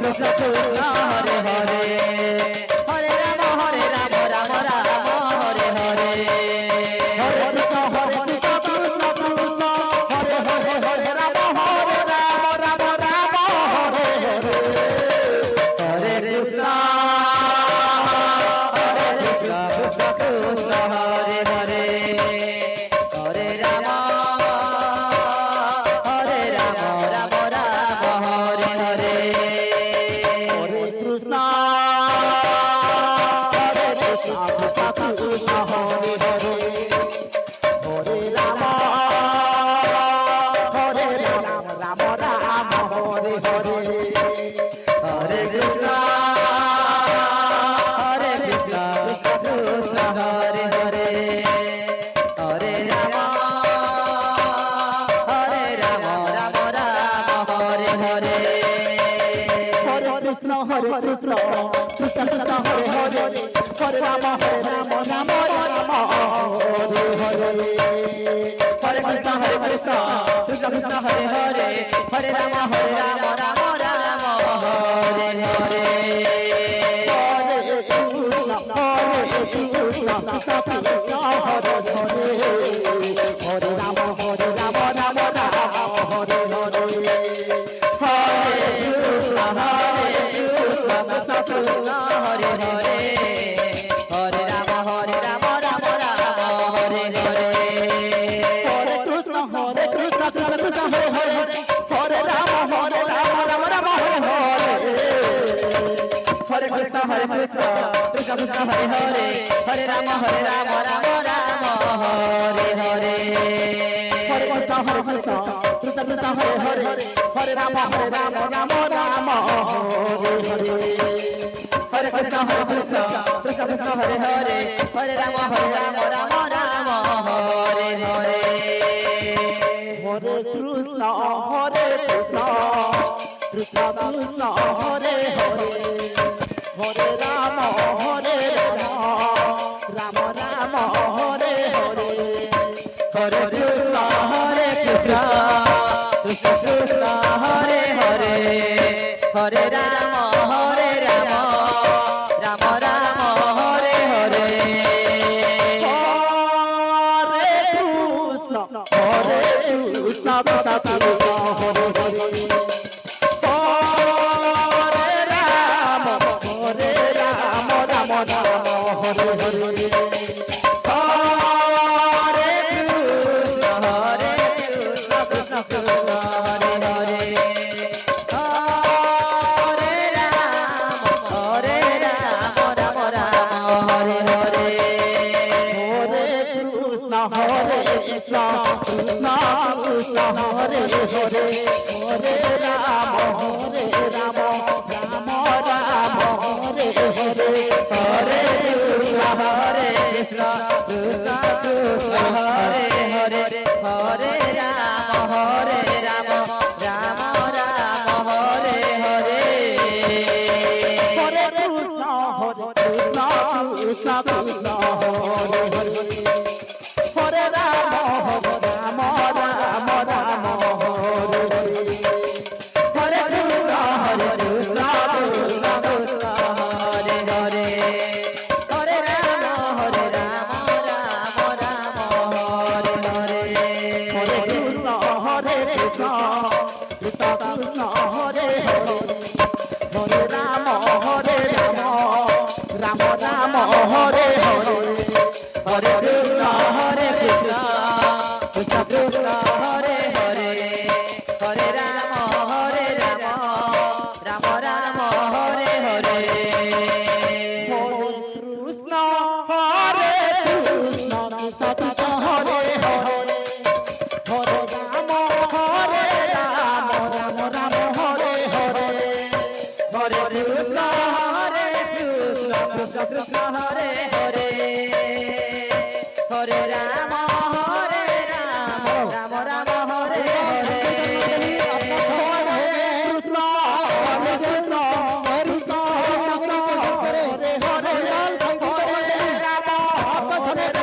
Krishna Krishna Hare Hare Hare Rama Rama Rama Hare Hare Hare Krishna Krishna Krishna Hare Hare Hare Rama Rama Rama Hare Hare Hare Krishna Krishna Krishna Hare Hare Hare Rama Rama Rama Hare Hare Hare Krishna Krishna Krishna Hare Hare Hare Rama Rama Rama Hare Hare Hare Krishna Krishna Krishna Hare Hare Hare Rama Rama Rama Hare Hare Hare Krishna Krishna Krishna Hare Hare Hare Rama Rama Rama Hare Hare Hare Krishna Krishna Krishna Hare Hare Hare Rama Rama Rama Hare Hare Krishna Krishna Krishna Hare Hare Hare Rama Rama Rama Hare Hare Hare Krishna Krishna Krishna Hare Hare Hare Rama Rama Rama Hare Hare Hare Krishna Krishna Krishna Hare Hare Hare Rama Rama Rama Hare Hare Hare Krishna Krishna Krishna Hare Hare Hare Rama Rama Rama Hare Hare Hare Krishna Krishna Krishna Hare Hare Hare Rama Rama Rama Hare Hare Hare Krishna Krishna Krishna Hare Hare Hare Rama Rama Rama Hare Hare Hare Krishna Krishna Krishna Hare Hare Hare Rama Rama Rama Hare Hare Hare Krishna Krishna Krishna Hare Hare Hare Rama Rama Rama Hare Hare Hare Krishna Krishna Krishna Hare Hare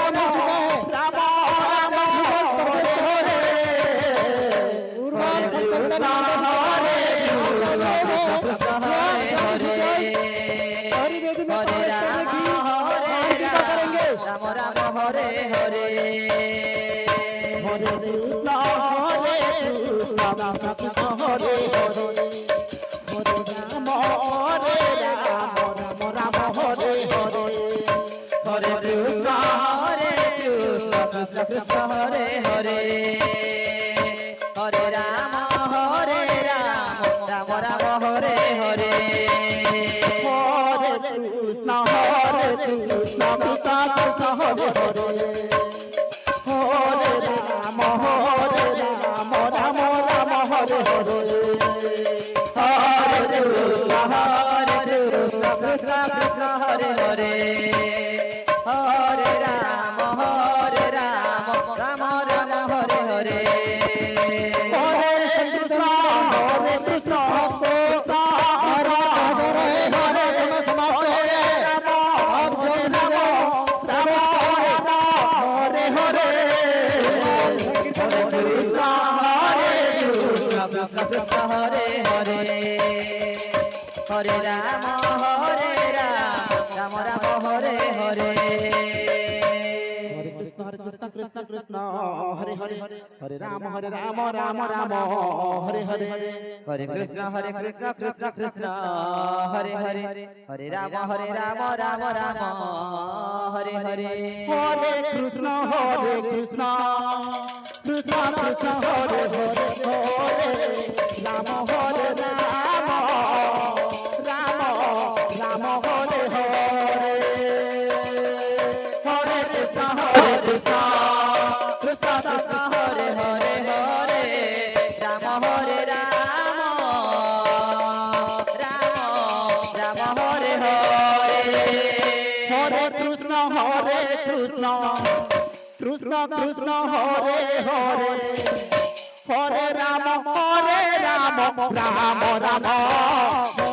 Hare হরে কৃষ্ণ কৃষ্ণ কৃষ্ণ হরে হরে হরে রাম রাম রাম হরে হরে হরে কৃষ্ণ কৃষ্ণ কৃষ্ণ হরে হরে হরে রাম রাম রাম হরে হরে হরে কৃষ্ণ কৃষ্ণ কৃষ্ণ হরে হরে হরে সমাপ্ত হরে রাম হরে হরে হরে কৃষ্ণ কৃষ্ণ হরে হরে হরে রাম রাম রাম হরে হরে কৃষ্ণ কৃষ্ণ কৃষ্ণ হরে হরে হরে রাম রাম রাম হরে হরে হরে কৃষ্ণ কৃষ্ণ কৃষ্ণ হরে হরে হরে রাম রাম রাম হরে হরে হরে কৃষ্ণ কৃষ্ণ কৃষ্ণ কৃষ্ণ হরে হরে হরে রাম রাম রাম হরে হরে হরে কৃষ্ণ কৃষ্ণ কৃষ্ণ কৃষ্ণ হরে হরে হরে রাম রাম রাম হরে হরে হরে কৃষ্ণ কৃষ্ণ কৃষ্ণ কৃষ্ণ হরে হরে হরে রাম রাম রাম